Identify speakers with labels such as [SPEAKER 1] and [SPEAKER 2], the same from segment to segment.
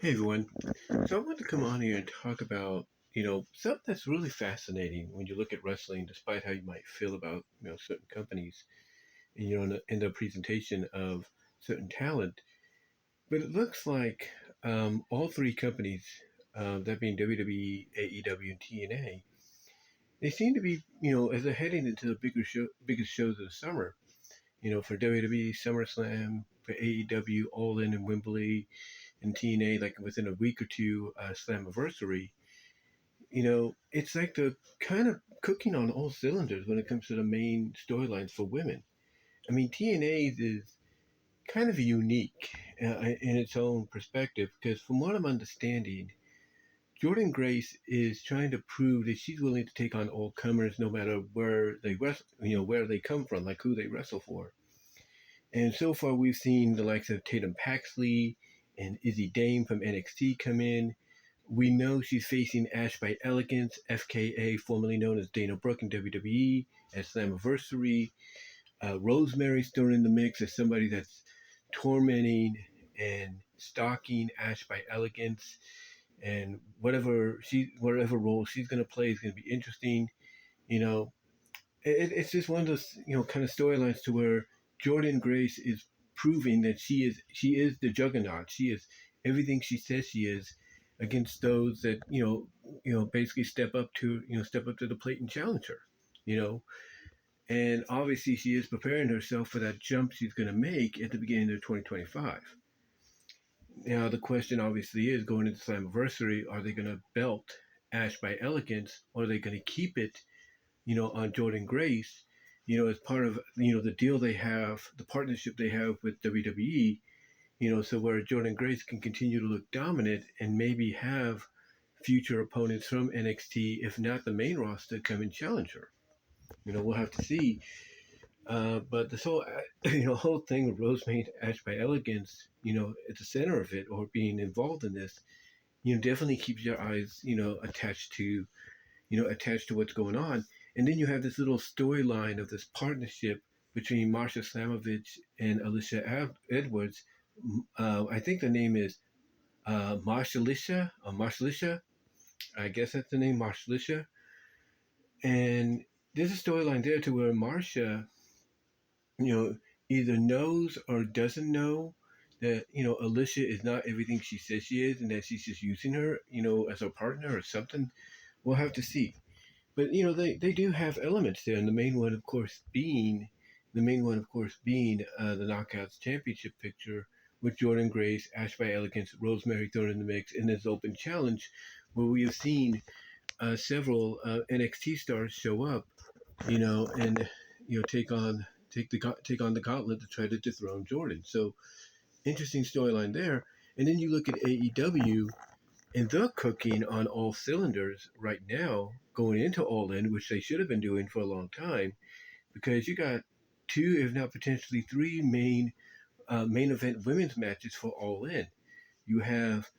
[SPEAKER 1] Hey everyone. So I want to come on here and talk about, something that's really fascinating when you look at wrestling, despite how you might feel about, certain companies and, in the presentation of certain talent. But it looks like all three companies, that being WWE, AEW, and TNA, they seem to be, as they're heading into the biggest shows of the summer. For WWE, SummerSlam, for AEW, All In and Wembley, and TNA, like within a week or two, Slammiversary. It's like they're kind of cooking on all cylinders when it comes to the main storylines for women. I mean, TNA is kind of unique in its own perspective because, from what I'm understanding, Jordan Grace is trying to prove that she's willing to take on all comers, no matter where they wrestle, where they come from, like who they wrestle for. And so far, we've seen the likes of Tatum Paxley and Izzy Dame from NXT come in. We know she's facing Ash by Elegance, FKA, formerly known as Dana Brooke in WWE, at Slammiversary. Rosemary's still in the mix as somebody that's tormenting and stalking Ash by Elegance. And whatever role she's going to play is going to be interesting. You know, it's just one of those kind of storylines to where Jordan Grace is proving that she is the juggernaut. She is everything she says she is against those that basically step up to the plate and challenge her. You know, and obviously she is preparing herself for that jump she's going to make at the beginning of 2025. Now the question obviously is going into Slammiversary, are they going to belt Ash by Elegance, or are they going to keep it on Jordan Grace, as part of, the deal they have, the partnership they have with WWE, so where Jordan Grace can continue to look dominant and maybe have future opponents from NXT, if not the main roster, come and challenge her. We'll have to see. But this whole, whole thing with Rosemary Ash by Elegance, at the center of it, or being involved in this, definitely keeps your eyes, attached to what's going on. And then you have this little storyline of this partnership between Marsha Slamovich and Alicia Edwards. I think the name is Marshalisha. I guess that's the name, Marshalisha. And there's a storyline there to where Marsha, either knows or doesn't know that, Alicia is not everything she says she is, and that she's just using her, as a partner or something. We'll have to see. But they do have elements there, and the main one, of course, being the Knockouts Championship picture with Jordan Grace, Ash by Elegance, Rosemary thrown in the mix, in this open challenge, where we have seen several NXT stars show up, and take on the gauntlet to try to dethrone Jordan. So interesting storyline there. And then you look at AEW, and they're cooking on all cylinders right now, going into All In, which they should have been doing for a long time, because you got two, if not potentially three, main event women's matches for All In. You have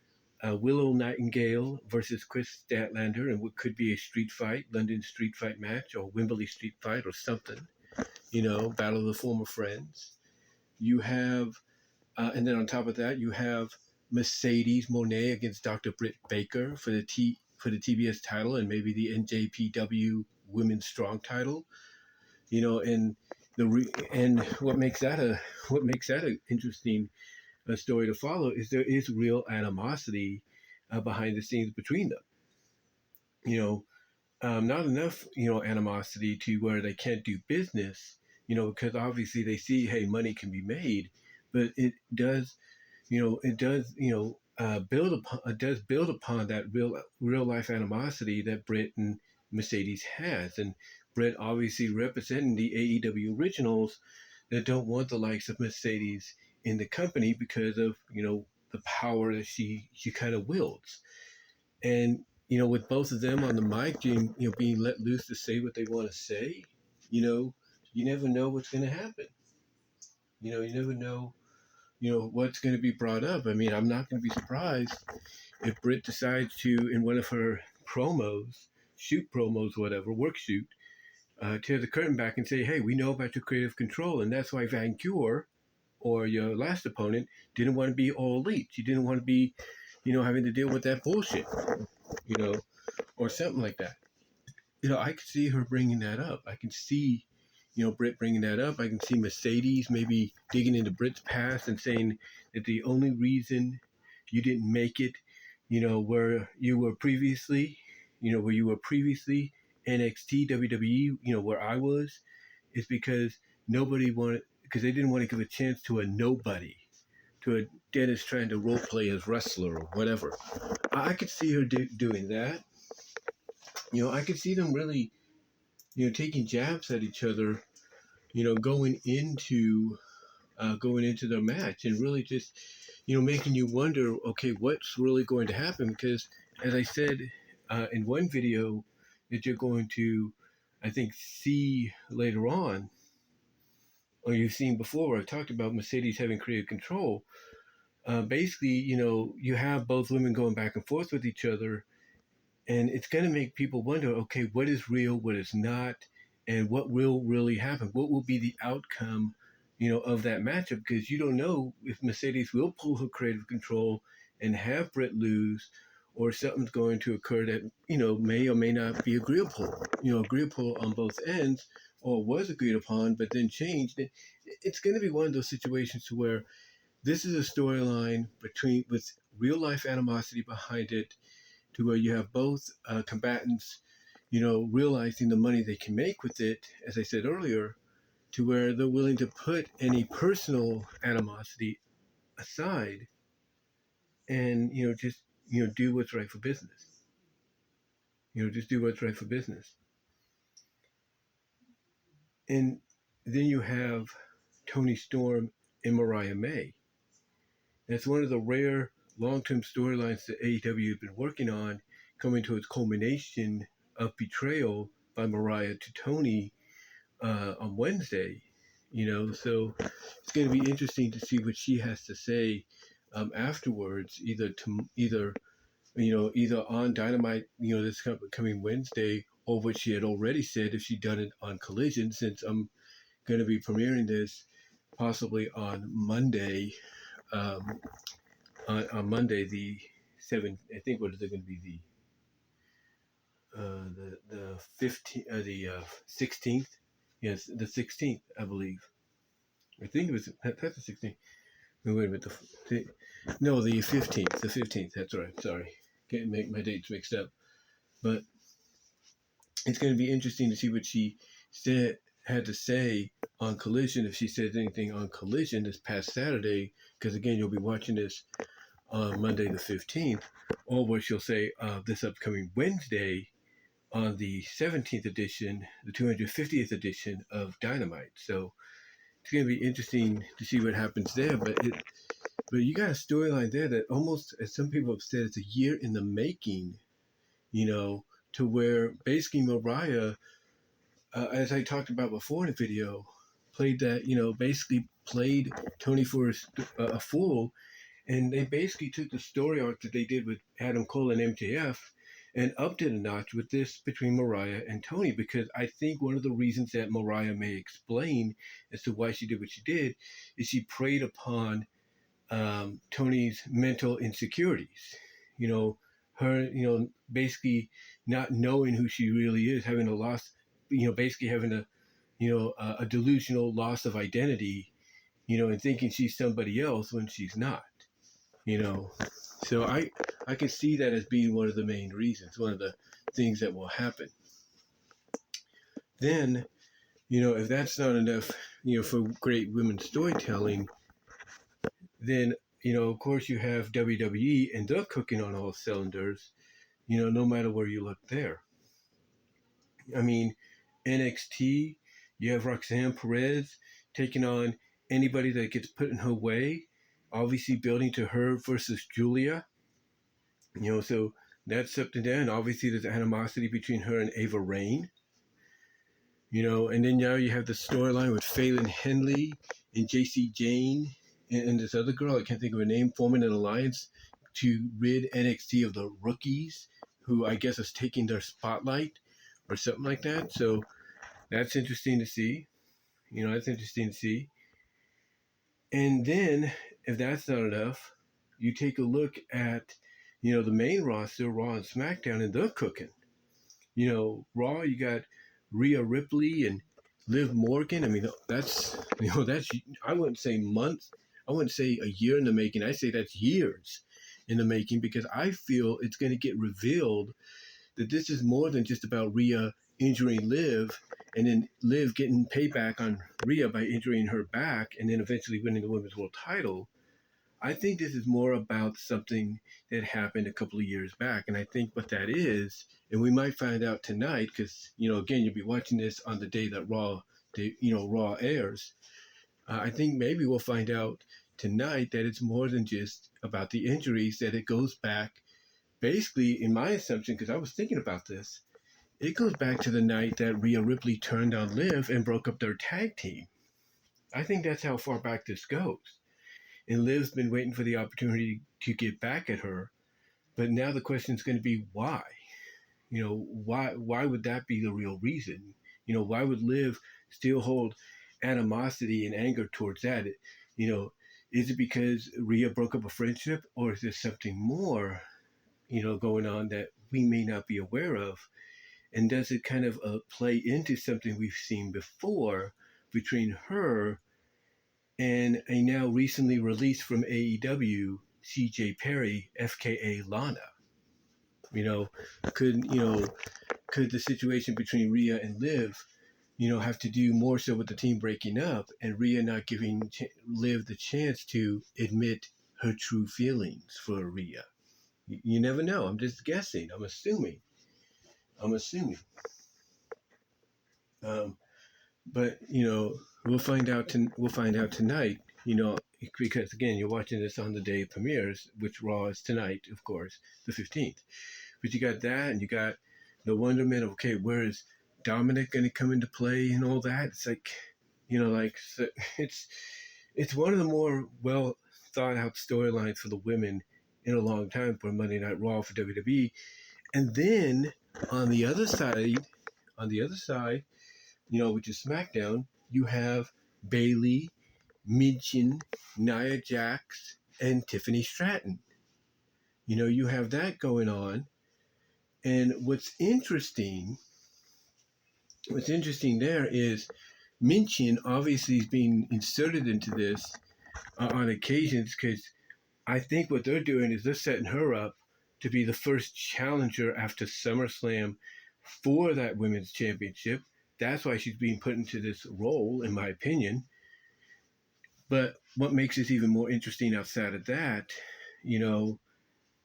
[SPEAKER 1] Willow Nightingale versus Chris Statlander, and what could be a street fight, London street fight match, or Wembley street fight, or something. Battle of the former friends. You have, and then on top of that, you have Mercedes Monet against Dr. Britt Baker for the TBS title, and maybe the NJPW Women's Strong title. And and what makes that a interesting story to follow is there is real animosity behind the scenes between them. Not enough animosity to where they can't do business. Because obviously they see, hey, money can be made, but it does build upon that real life animosity that Britt and Mercedes has, and Britt obviously representing the AEW originals that don't want the likes of Mercedes in the company because of the power that she kind of wields, and with both of them on the mic, being let loose to say what they want to say, you never know what's going to happen. You never know what's going to be brought up. I mean, I'm not going to be surprised if Britt decides to, in one of her shoot promos, whatever, work shoot, tear the curtain back and say, hey, we know about your creative control, and that's why Van Cure, or your last opponent, didn't want to be all elite. She didn't want to be, having to deal with that bullshit, you know, or something like that. I could see her bringing that up. I can see, Britt bringing that up. I can see Mercedes maybe digging into Britt's past and saying that the only reason you didn't make it, where you were previously, NXT, WWE, where I was, is because nobody wanted, because they didn't want to give a chance to a nobody, to a Dennis trying to role play as wrestler or whatever. I could see her doing that. I could see them really, taking jabs at each other, going into the match, and really just, making you wonder, okay, what's really going to happen? Because as I said in one video that you're going to, I think, see later on, or you've seen before, where I talked about Mercedes having creative control. Basically, you have both women going back and forth with each other, and it's going to make people wonder, okay, what is real, what is not, and what will really happen? What will be the outcome, of that matchup? Because you don't know if Mercedes will pull her creative control and have Britt lose, or something's going to occur that, may or may not be agreeable on both ends, or was agreed upon, but then changed. It's going to be one of those situations to where this is a storyline with real life animosity behind it, to where you have both combatants, realizing the money they can make with it, as I said earlier, to where they're willing to put any personal animosity aside and, just, do what's right for business. Just do what's right for business. And then you have Toni Storm and Mariah May. That's one of the rare long-term storylines that AEW has been working on, coming to its culmination of betrayal by Mariah to Toni on Wednesday. So it's going to be interesting to see what she has to say afterwards, either on Dynamite, this coming Wednesday, or what she had already said if she'd done it on Collision, since I'm going to be premiering this possibly on Monday. On Monday, the 7th, I think, what is it going to be, the 15th, the 16th? Yes, the 16th, I believe. I think it was, that's the 16th. No, wait a minute, no, the 15th, that's right, sorry. Can't make my dates mixed up. But it's going to be interesting to see what she had to say on Collision, if she said anything on Collision this past Saturday, because again, you'll be watching this on Monday the 15th, or what she'll say this upcoming Wednesday on the 17th edition, the 250th edition of Dynamite. So it's going to be interesting to see what happens there. But you got a storyline there that almost, as some people have said, it's a year in the making, to where basically Mariah, as I talked about before in the video, played that, basically played Toni for a fool. And they basically took the story arc that they did with Adam Cole and MJF and upped it a notch with this between Mariah and Toni, because I think one of the reasons that Mariah may explain as to why she did what she did is she preyed upon Toni's mental insecurities. Her, basically not knowing who she really is, having a loss, basically having a delusional loss of identity, and thinking she's somebody else when she's not. So I can see that as being one of the main reasons, one of the things that will happen. Then, if that's not enough, for great women's storytelling, then, of course you have WWE, and they're cooking on all cylinders, no matter where you look there. I mean, NXT, you have Roxanne Perez taking on anybody that gets put in her way, obviously building to her versus Julia. So that's something there. And obviously there's animosity between her and Ava Raine. And then now you have the storyline with Phelan Henley and JC Jane and this other girl, I can't think of her name, forming an alliance to rid NXT of the rookies, who I guess is taking their spotlight or something like that. So that's interesting to see. And then, if that's not enough, you take a look at The main roster, Raw and SmackDown, and they're cooking. Raw, you got Rhea Ripley and Liv Morgan. I mean, that's I wouldn't say months. I wouldn't say a year in the making. I say that's years in the making because I feel it's going to get revealed that this is more than just about Rhea injuring Liv and then Liv getting payback on Rhea by injuring her back and then eventually winning the women's world title. I think this is more about something that happened a couple of years back. And I think what that is, and we might find out tonight, because, again, you'll be watching this on the day that Raw airs. I think maybe we'll find out tonight that it's more than just about the injuries, that it goes back, basically, in my assumption, because I was thinking about this, it goes back to the night that Rhea Ripley turned on Liv and broke up their tag team. I think that's how far back this goes. And Liv's been waiting for the opportunity to get back at her. But now the question is going to be why? Why would that be the real reason? Why would Liv still hold animosity and anger towards that? Is it because Rhea broke up a friendship, or is there something more, going on that we may not be aware of? And does it kind of play into something we've seen before between her and a now recently released from AEW, CJ Perry, FKA Lana? You know, could you know could the situation between Rhea and Liv, have to do more so with the team breaking up and Rhea not giving Liv the chance to admit her true feelings for Rhea? You never know. I'm just guessing. I'm assuming. I'm assuming. Um, but we'll find out tonight. Because again, you're watching this on the day it premieres, which Raw is tonight, of course, the 15th. But you got that, and you got the wonderment of, okay, where is Dominic going to come into play and all that? It's like, so it's one of the more well thought out storylines for the women in a long time for Monday Night Raw for WWE. And then on the other side, which is SmackDown, you have Bayley, Michin, Nia Jax, and Tiffany Stratton. You have that going on. And what's interesting there is Minchin obviously is being inserted into this on occasions because I think what they're doing is they're setting her up to be the first challenger after SummerSlam for that women's championship. That's why she's being put into this role, in my opinion. But what makes this even more interesting outside of that,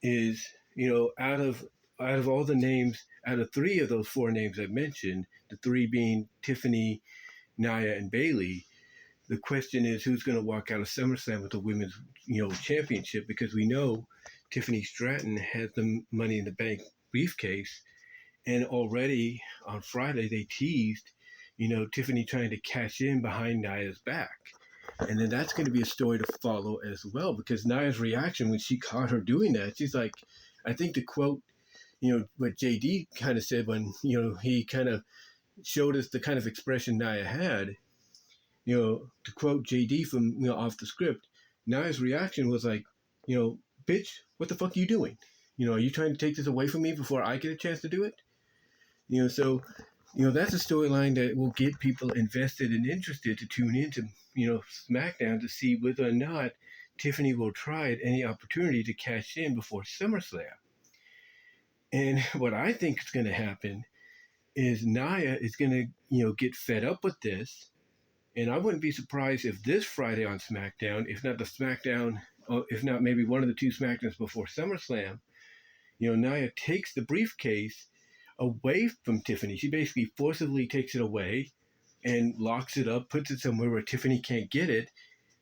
[SPEAKER 1] is, out of all the names, out of three of those four names I mentioned, the three being Tiffany, Nia, and Bayley, the question is who's going to walk out of SummerSlam with the women's, championship, because we know Tiffany Stratton has the Money in the Bank briefcase, and already on Friday they teased, Tiffany trying to cash in behind Nia's back. And then that's going to be a story to follow as well, because Nia's reaction when she caught her doing that, she's like, I think the quote, what JD kind of said when, he kind of showed us the kind of expression Nia had, to quote JD from, off the script, Nia's reaction was like, bitch, what the fuck are you doing? Are you trying to take this away from me before I get a chance to do it? So that's a storyline that will get people invested and interested to tune into, SmackDown to see whether or not Tiffany will try at any opportunity to cash in before SummerSlam. And what I think is going to happen is Nia is going to, get fed up with this. And I wouldn't be surprised if this Friday on SmackDown, if not the SmackDown, or if not maybe one of the two SmackDowns before SummerSlam, Nia takes the briefcase away from Tiffany. She basically forcibly takes it away and locks it up, puts it somewhere where Tiffany can't get it,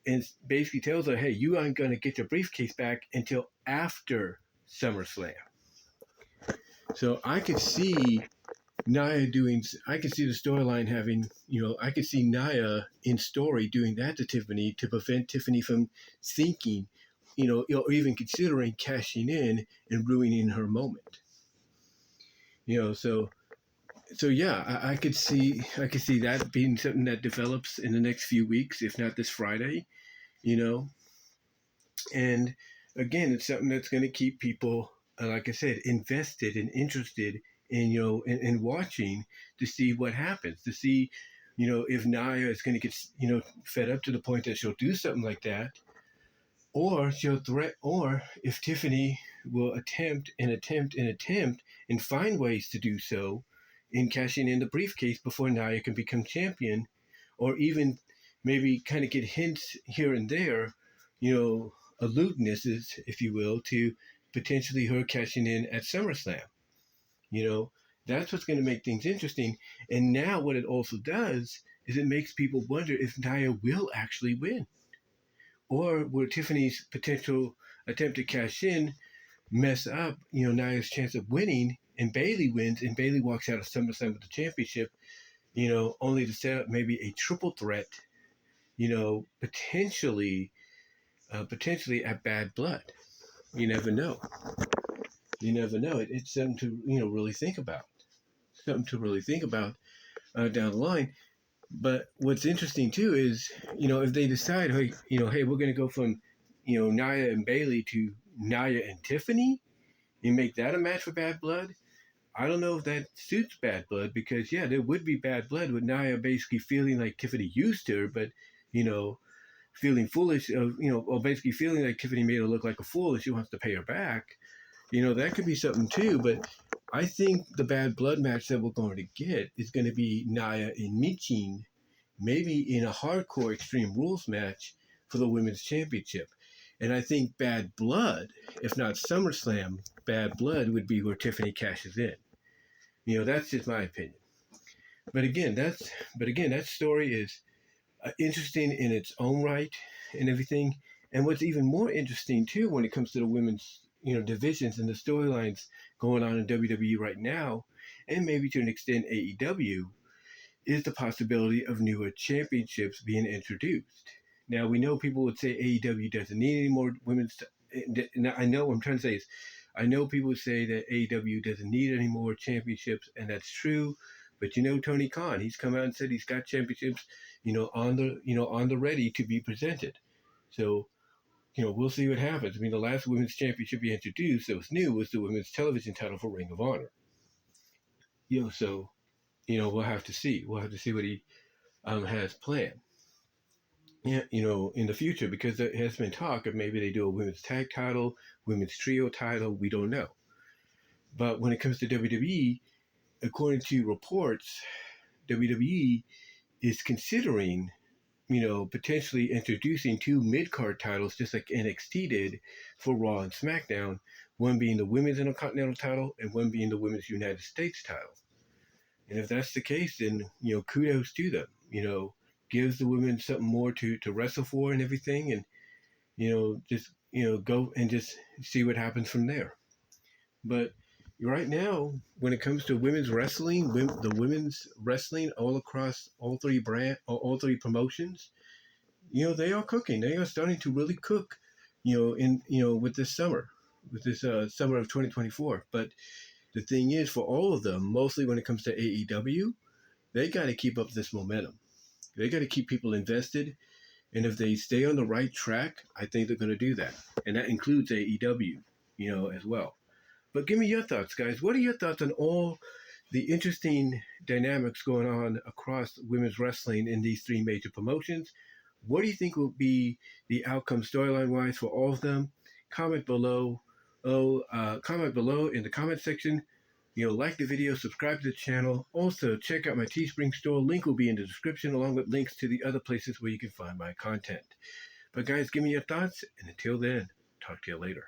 [SPEAKER 1] and basically tells her, hey, you aren't going to get your briefcase back until after SummerSlam. So I could see I could see the storyline having, I could see Nia in story doing that to Tiffany to prevent Tiffany from thinking, or even considering cashing in and ruining her moment. So yeah, I could see that being something that develops in the next few weeks, if not this Friday. And again, it's something that's going to keep people like I said, invested and interested in in watching to see what happens, to see if Naya is going to get fed up to the point that she'll do something like that, or she'll threat, or if Tiffany will attempt and find ways to do so in cashing in the briefcase before Naya can become champion, or even maybe kind of get hints here and there, alludenesses, if you will, to potentially her cashing in at SummerSlam. You know, that's what's going to make things interesting. And now what it also does is it makes people wonder if Nia will actually win. Or will Tiffany's potential attempt to cash in mess up, Nia's chance of winning, and Bayley wins and Bayley walks out of SummerSlam with the championship, only to set up maybe a triple threat, potentially at Bad Blood. You never know. You never know. It's something to really think about. Something to really think about down the line. But what's interesting too is if they decide, hey, hey, we're going to go from Nia and Bayley to Nia and Tiffany and make that a match for Bad Blood. I don't know if that suits Bad Blood because there would be Bad Blood with Nia basically feeling like Tiffany used her, but feeling foolish of or basically feeling like Tiffany made her look like a fool and she wants to pay her back. That could be something too, but I think the Bad Blood match that we're going to get is going to be Nia and Michin, maybe in a hardcore Extreme Rules match for the Women's Championship. And I think Bad Blood, if not SummerSlam, Bad Blood would be where Tiffany cashes in. That's just my opinion. But again, that story is interesting in its own right and everything. And what's even more interesting too, when it comes to the women's divisions and the storylines going on in WWE right now, and maybe to an extent AEW, is the possibility of newer championships being introduced. Now we know people would say AEW doesn't need any more women's. Now I know what I'm trying to say is, I know people say that AEW doesn't need any more championships, and that's true. But Tony Khan, he's come out and said he's got championships, on the ready to be presented. So we'll see what happens. I mean, the last women's championship he introduced that was new was the women's television title for Ring of Honor. So, we'll have to see. We'll have to see what he has planned. Yeah, in the future, because there has been talk of maybe they do a women's tag title, women's trio title. We don't know. But when it comes to WWE, according to reports, WWE is considering potentially introducing two mid-card titles, just like NXT did for Raw and SmackDown, one being the Women's Intercontinental title and one being the Women's United States title. And if that's the case, then, kudos to them, gives the women something more to wrestle for and everything. And, just, go and just see what happens from there. But right now, when it comes to women's wrestling, the women's wrestling all across all three promotions, they are cooking. They are starting to really cook, with this summer of 2024. But the thing is, for all of them, mostly when it comes to AEW, they got to keep up this momentum. They got to keep people invested. And if they stay on the right track, I think they're going to do that. And that includes AEW, as well. But give me your thoughts, guys. What are your thoughts on all the interesting dynamics going on across women's wrestling in these three major promotions? What do you think will be the outcome storyline-wise for all of them? Comment below. Comment below in the comment section. Like the video, subscribe to the channel. Also, check out my Teespring store. Link will be in the description, along with links to the other places where you can find my content. But guys, give me your thoughts, and until then, talk to you later.